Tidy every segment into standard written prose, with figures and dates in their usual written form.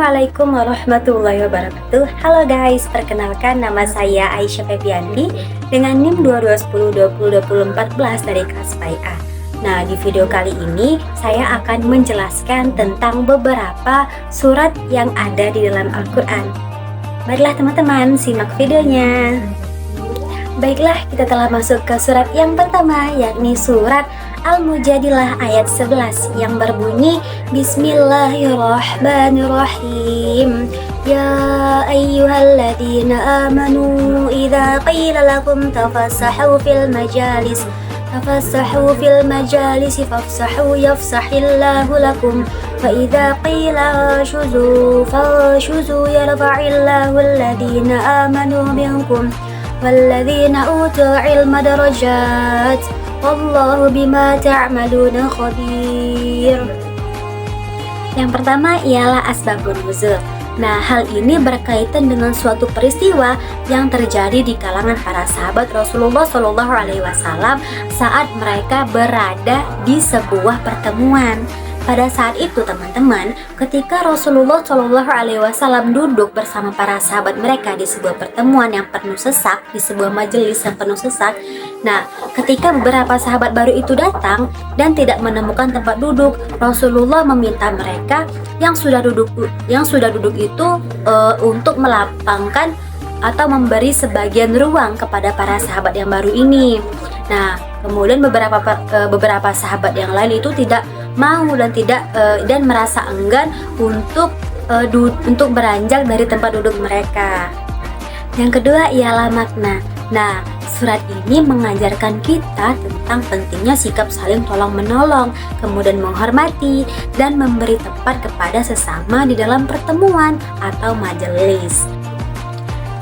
Assalamualaikum warahmatullahi wabarakatuh. Halo guys, perkenalkan nama saya Aisyah Febianti dengan NIM 2210202014 dari kelas PAIA. Nah, di video kali ini saya akan menjelaskan tentang beberapa surat yang ada di dalam Al-Quran. Baiklah teman-teman, simak videonya. Baiklah, kita telah masuk ke surat yang pertama, yakni surat Al-Mujadilah ayat 11 yang berbunyi Bismillahirrahmanirrahim. Ya ayyuhalladzina amanu idza qila lakum tafassahu fil majalis fafsahu yafsahillahu lakum wa idza qila fashuzu yarfa'illahu alladzina amanu minkum walladzina utul ilma darajat wallahu bima ta'maluna khabir. Yang pertama ialah asbabun nuzul. Nah, hal ini berkaitan dengan suatu peristiwa yang terjadi di kalangan para sahabat Rasulullah Shallallahu Alaihi Wasallam saat mereka berada di sebuah pertemuan. Pada saat itu teman-teman, ketika Rasulullah Shallallahu Alaihi Wasallam duduk bersama para sahabat mereka di sebuah pertemuan yang penuh sesak, di sebuah majelis yang penuh sesak. Nah, ketika beberapa sahabat baru itu datang dan tidak menemukan tempat duduk, Rasulullah meminta mereka yang sudah duduk itu untuk melapangkan atau memberi sebagian ruang kepada para sahabat yang baru ini. Nah, kemudian beberapa sahabat yang lain itu tidak mau dan merasa enggan untuk beranjak dari tempat duduk mereka. Yang kedua ialah makna. Nah, surat ini mengajarkan kita tentang pentingnya sikap saling tolong-menolong, kemudian menghormati dan memberi tempat kepada sesama di dalam pertemuan atau majelis.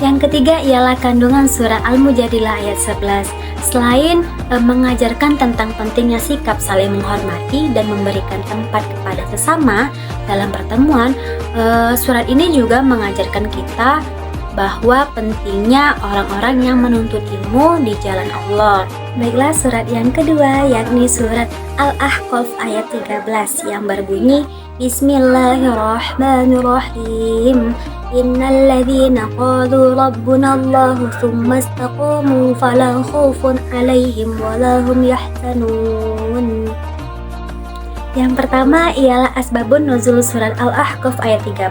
Yang ketiga ialah kandungan surat Al-Mujadilah ayat 11. Selain mengajarkan tentang pentingnya sikap saling menghormati dan memberikan tempat kepada sesama dalam pertemuan, surat ini juga mengajarkan kita bahwa pentingnya orang-orang yang menuntut ilmu di jalan Allah. Baiklah, surat yang kedua yakni surat Al-Ahqaf ayat 13 yang berbunyi Bismillahirrahmanirrahim. Innalladzina qalu rabbunallahu tsumma istaqamu fala khaufun 'alaihim wala hum yahzanun. Yang pertama ialah asbabun nuzul surat Al-Ahqaf ayat 13.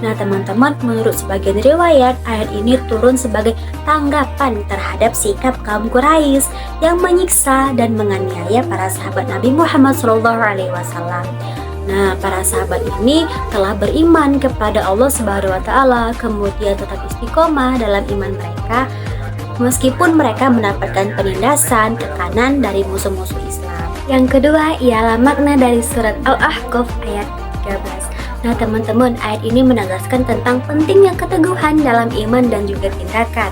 Nah teman-teman, menurut sebagian riwayat, ayat ini turun sebagai tanggapan terhadap sikap kaum Quraisy yang menyiksa dan menganiaya para sahabat Nabi Muhammad SAW. Nah, para sahabat ini telah beriman kepada Allah Subhanahu wa Ta'ala, kemudian tetap istiqomah dalam iman mereka, meskipun mereka mendapatkan penindasan, tekanan dari musuh-musuh Islam. Yang kedua ialah makna dari surat Al-Ahqaf ayat 13. Nah, teman-teman, ayat ini menegaskan tentang pentingnya keteguhan dalam iman dan juga tindakan,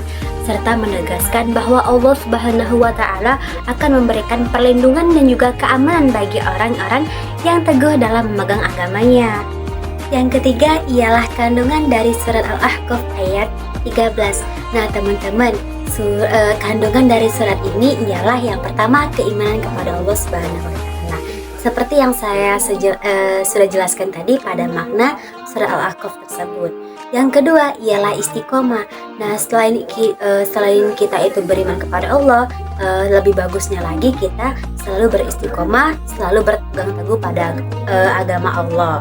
serta menegaskan bahwa Allah Subhanahu wa Ta'ala akan memberikan perlindungan dan juga keamanan bagi orang-orang yang teguh dalam memegang agamanya. Yang ketiga ialah kandungan dari surat Al-Ahqaf ayat 13. Nah teman-teman, kandungan dari surat ini ialah yang pertama, keimanan kepada Allah Subhanahu wa Ta'ala. Seperti yang saya sudah jelaskan tadi pada makna surat Al-Ahqaf tersebut. Yang kedua ialah istiqomah. Nah, selain kita itu beriman kepada Allah, lebih bagusnya lagi kita selalu beristiqomah, selalu berpegang teguh pada agama Allah.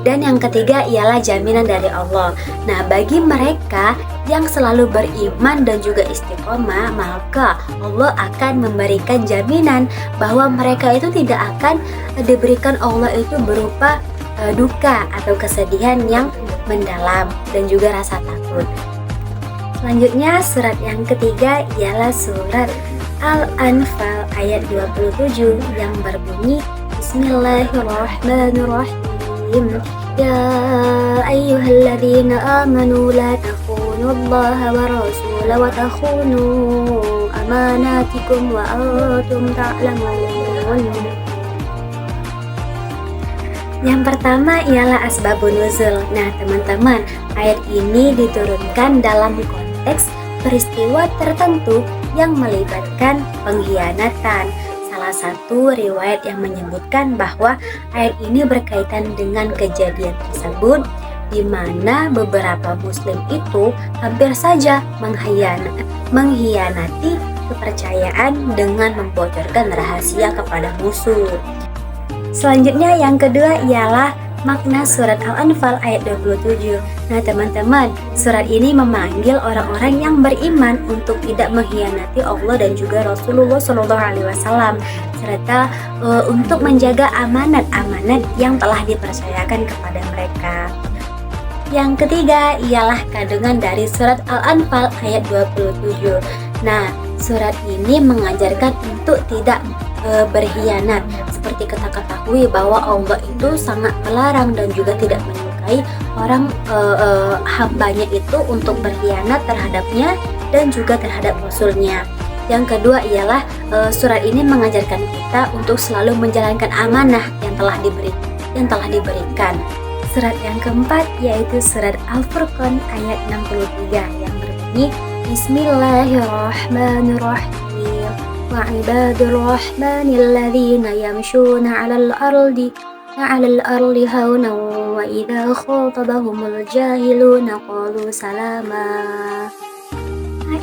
Dan yang ketiga ialah jaminan dari Allah. Nah, bagi mereka yang selalu beriman dan juga istiqomah, maka Allah akan memberikan jaminan bahwa mereka itu tidak akan diberikan Allah itu berupa duka atau kesedihan yang mendalam dan juga rasa takut. Selanjutnya, surat yang ketiga ialah surat Al-Anfal ayat 27 yang berbunyi Bismillahirrahmanirrahim. Ya ayyuhalladzina amanu la takhunullaha wa rasulahu wa takhunu amanatikum wa antum ta'lamun. Yang pertama ialah asbabun nuzul. Nah teman-teman, ayat ini diturunkan dalam konteks peristiwa tertentu yang melibatkan pengkhianatan. Salah satu riwayat yang menyebutkan bahwa ayat ini berkaitan dengan kejadian tersebut di mana beberapa muslim itu hampir saja mengkhianati kepercayaan dengan membocorkan rahasia kepada musuh. Selanjutnya yang kedua ialah makna surat Al-Anfal ayat 27. Nah teman-teman, surat ini memanggil orang-orang yang beriman untuk tidak mengkhianati Allah dan juga Rasulullah SAW, serta untuk menjaga amanat-amanat yang telah dipercayakan kepada mereka. Yang ketiga ialah kandungan dari surat Al-Anfal ayat 27. Nah, surat ini mengajarkan untuk tidak berkhianat. Seperti kita ketahui bahwa Allah itu sangat melarang dan juga tidak menyukai orang hambanya itu untuk berkhianat terhadapnya dan juga terhadap Rasulnya. Yang kedua ialah surat ini mengajarkan kita untuk selalu menjalankan amanah yang telah diberikan. Surat yang keempat yaitu surat Al-Furqan ayat 63 yang berbunyi Bismillahirrahmanirrahim. وعباد الرحمن الذين يمشون على الأرض هونا وإذا خاطبهم الجاهلون قالوا سلاما.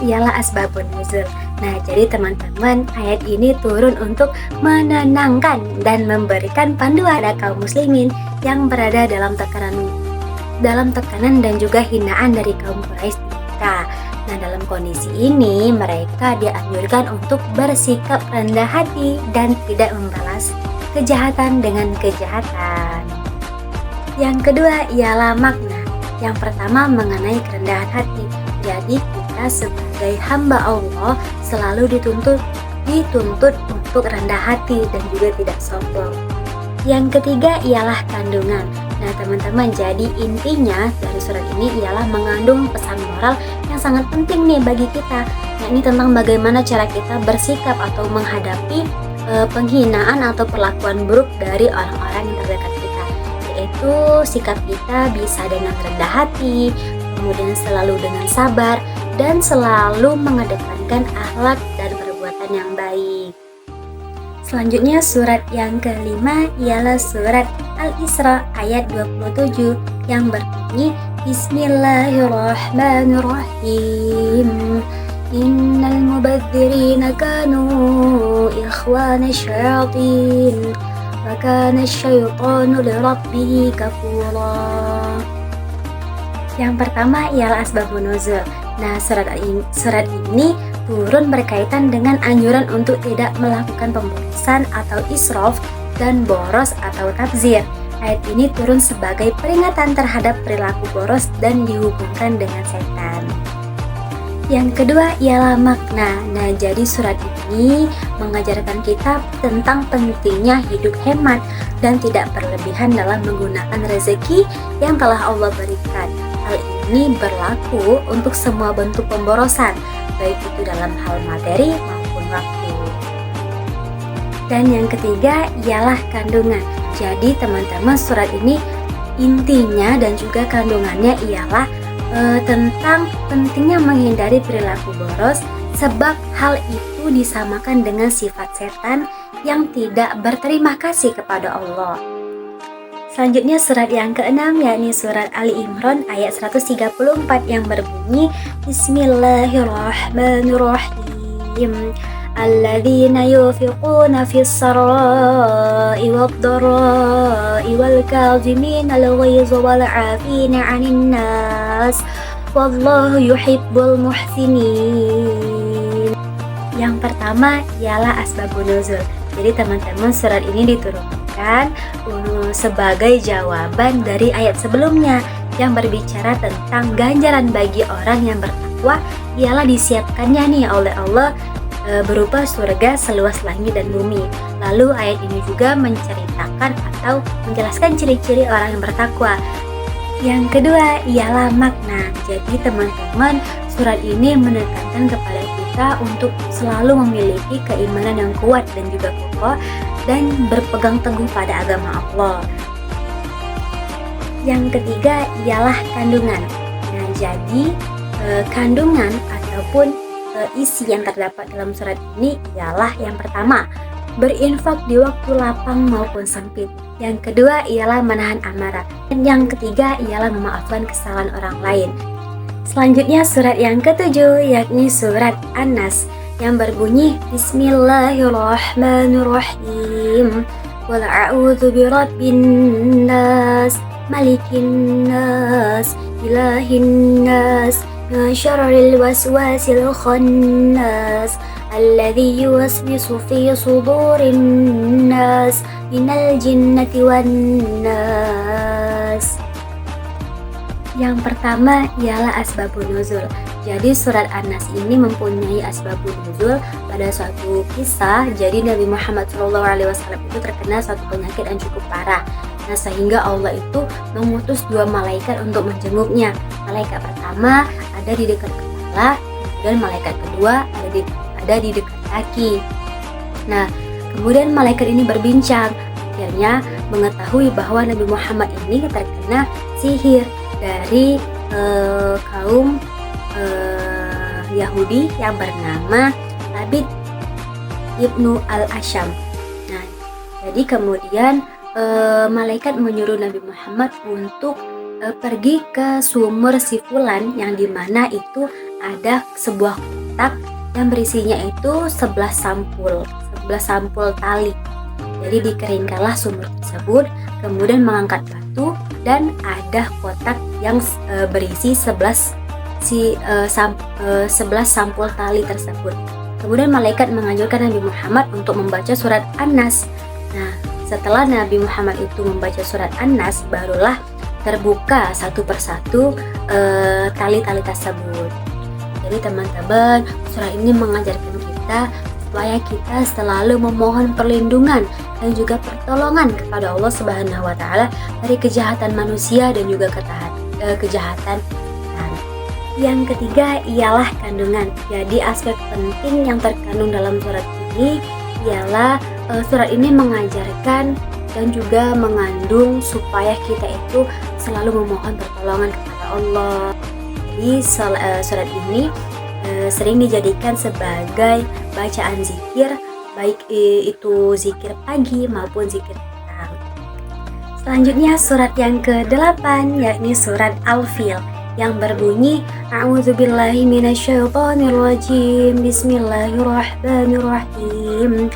Ialah asbabun nuzul. Nah, jadi teman-teman, ayat ini turun untuk menenangkan dan memberikan panduan pada kaum muslimin yang berada dalam tekanan dan juga hinaan dari kaum Quraisy di Mekah. Nah, dalam kondisi ini mereka dianjurkan untuk bersikap rendah hati dan tidak membalas kejahatan dengan kejahatan. Yang kedua ialah makna. Yang pertama mengenai kerendahan hati. Jadi kita sebagai hamba Allah selalu dituntut untuk rendah hati dan juga tidak sombong. Yang ketiga ialah kandungan. Nah teman-teman, jadi intinya dari surat ini ialah mengandung pesan moral yang sangat penting nih bagi kita. Nah ini tentang bagaimana cara kita bersikap atau menghadapi penghinaan atau perlakuan buruk dari orang-orang yang terdekat kita. Yaitu sikap kita bisa dengan rendah hati, kemudian selalu dengan sabar, dan selalu mengedepankan akhlak dan perbuatan yang baik. Selanjutnya surat yang kelima ialah surat Al-Isra ayat 27 yang berbunyi Bismillahirrahmanirrahim. Innal mubadzirina kanu ikhwana syayatin wa kana syaitanu lirabbih kafura. Yang pertama ialah asbabun nuzul. Nah, surat ini turun berkaitan dengan anjuran untuk tidak melakukan pemborosan atau israf dan boros atau tabzir. Ayat ini turun sebagai peringatan terhadap perilaku boros dan dihubungkan dengan setan. Yang kedua ialah makna. Nah, jadi surat ini mengajarkan kita tentang pentingnya hidup hemat dan tidak berlebihan dalam menggunakan rezeki yang telah Allah berikan. Hal ini berlaku untuk semua bentuk pemborosan, baik itu dalam hal materi maupun waktu. Dan yang ketiga ialah kandungan. Jadi teman-teman, surat ini intinya dan juga kandungannya ialah tentang pentingnya menghindari perilaku boros, sebab hal itu disamakan dengan sifat setan yang tidak berterima kasih kepada Allah. Selanjutnya surat yang keenam yakni surat Ali Imran ayat 134 yang berbunyi Bismillahirrahmanirrahim. Alladzina yunfiquna fis sarai wad dharai wal kadhimina al ghaiza wal 'afina 'anil nas wallahu yuhibbul muhsinin. Yang pertama ialah asbabun nuzul. Jadi teman-teman, surat ini diturunkan sebagai jawaban dari ayat sebelumnya yang berbicara tentang ganjaran bagi orang yang bertakwa ialah disiapkannya nih oleh Allah berupa surga seluas langit dan bumi. Lalu ayat ini juga menceritakan atau menjelaskan ciri-ciri orang yang bertakwa. Yang kedua ialah makna. Jadi teman-teman, surat ini menekankan kepada kita untuk selalu memiliki keimanan yang kuat dan juga kokoh dan berpegang teguh pada agama Allah. Yang ketiga ialah kandungan. Nah, jadi kandungan ataupun isi yang terdapat dalam surat ini ialah yang pertama, berinfak di waktu lapang maupun sempit. Yang kedua ialah menahan amarah. Dan yang ketiga ialah memaafkan kesalahan orang lain. Selanjutnya surat yang ketujuh, yakni surat An-Nas yang berbunyi Bismillahirrahmanirrahim. Qul a'udzu birabbin nas, malikin nas, ilahin nas, min syarril waswasil khannas, alladzi yuwaswisu fi sudurin nas, minal jinnati wan nas. Yang pertama ialah asbabun nuzul. Jadi surat An-Nas ini mempunyai asbabun nuzul pada suatu kisah. Jadi Nabi Muhammad SAW itu terkena suatu penyakit yang cukup parah. Nah, sehingga Allah itu mengutus dua malaikat untuk menjenguknya. Malaikat pertama ada di dekat kepala, dan malaikat kedua ada di dekat kaki. Nah, kemudian malaikat ini berbincang, akhirnya mengetahui bahwa Nabi Muhammad ini terkena sihir dari kaum Yahudi yang bernama Thabit ibnu al-Asham. Nah, jadi kemudian malaikat menyuruh Nabi Muhammad untuk pergi ke sumur si Fulan, yang dimana itu ada sebuah kotak yang berisinya itu 11 sampul tali. Jadi dikeringkanlah sumur tersebut, kemudian mengangkat batu, dan ada kotak yang berisi 11 sampul tali tersebut. Kemudian malaikat menganjurkan Nabi Muhammad untuk membaca surat An-Nas. Nah, setelah Nabi Muhammad itu membaca surat An-Nas, barulah terbuka satu persatu tali-tali tersebut. Jadi teman-teman, surat ini mengajarkan kita supaya kita selalu memohon perlindungan dan juga pertolongan kepada Allah Subhanahu wa taala dari kejahatan manusia dan juga kejahatan setan. Yang ketiga ialah kandungan. Jadi aspek penting yang terkandung dalam surat ini ialah surat ini mengajarkan dan juga mengandung supaya kita itu selalu memohon pertolongan kepada Allah. Jadi surat ini sering dijadikan sebagai bacaan zikir, baik itu zikir pagi maupun zikir petang. Selanjutnya surat yang ke-8, yakni surat Al-Fil yang berbunyi A'udzubillahi minasyaitonirrajim, Bismillahirrahmanirrahim.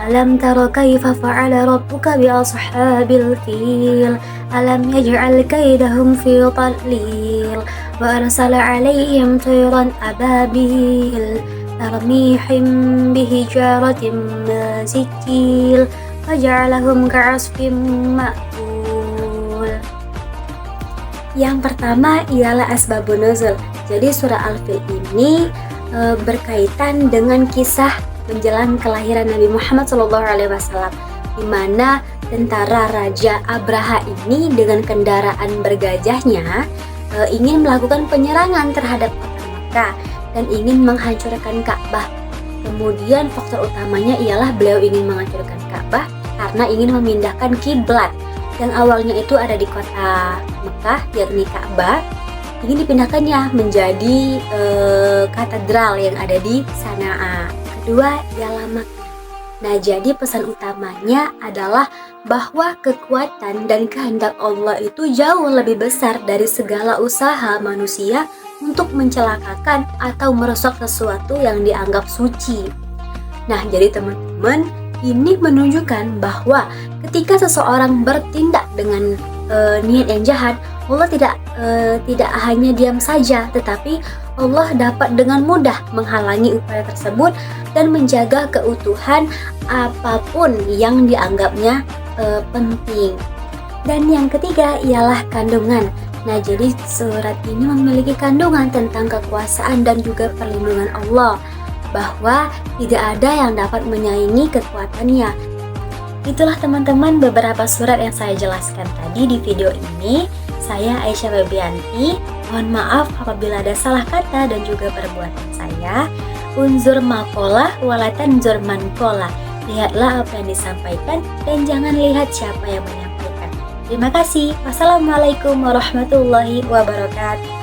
Alam tara kaifa fa'ala rabbuka bi ashabil fil, alam yaj'al kaidahum fi tadlil, wa arsala 'alaihim tayran ababil tarmihim bihijaratin min sijil faj'alahum ka'asfin ma'kul. Yang pertama ialah asbabun nuzul. Jadi surah Al-Fil ini berkaitan dengan kisah menjelang kelahiran Nabi Muhammad SAW, di mana tentara Raja Abraha ini dengan kendaraan bergajahnya ingin melakukan penyerangan terhadap kota Mekah dan ingin menghancurkan Ka'bah. Kemudian faktor utamanya ialah beliau ingin menghancurkan Ka'bah karena ingin memindahkan kiblat yang awalnya itu ada di kota Mekah, yakni Ka'bah, ingin dipindahkannya menjadi katedral yang ada di Sana'a. Kedua ialah makna. Nah, jadi pesan utamanya adalah bahwa kekuatan dan kehendak Allah itu jauh lebih besar dari segala usaha manusia untuk mencelakakan atau merusak sesuatu yang dianggap suci. Nah, jadi teman-teman, ini menunjukkan bahwa ketika seseorang bertindak dengan niat yang jahat, Allah tidak hanya diam saja, tetapi Allah dapat dengan mudah menghalangi upaya tersebut dan menjaga keutuhan apapun yang dianggapnya penting. Dan yang ketiga ialah kandungan. Nah, jadi surat ini memiliki kandungan tentang kekuasaan dan juga perlindungan Allah, bahwa tidak ada yang dapat menyaingi kekuatannya. Itulah teman-teman beberapa surat yang saya jelaskan tadi di video ini. Saya Aisyah Febrianti, mohon maaf apabila ada salah kata dan juga perbuatan saya. Unzur maqalah walatan zur manqalah. Lihatlah apa yang disampaikan dan jangan lihat siapa yang menyampaikan. Terima kasih. Wassalamualaikum warahmatullahi wabarakatuh.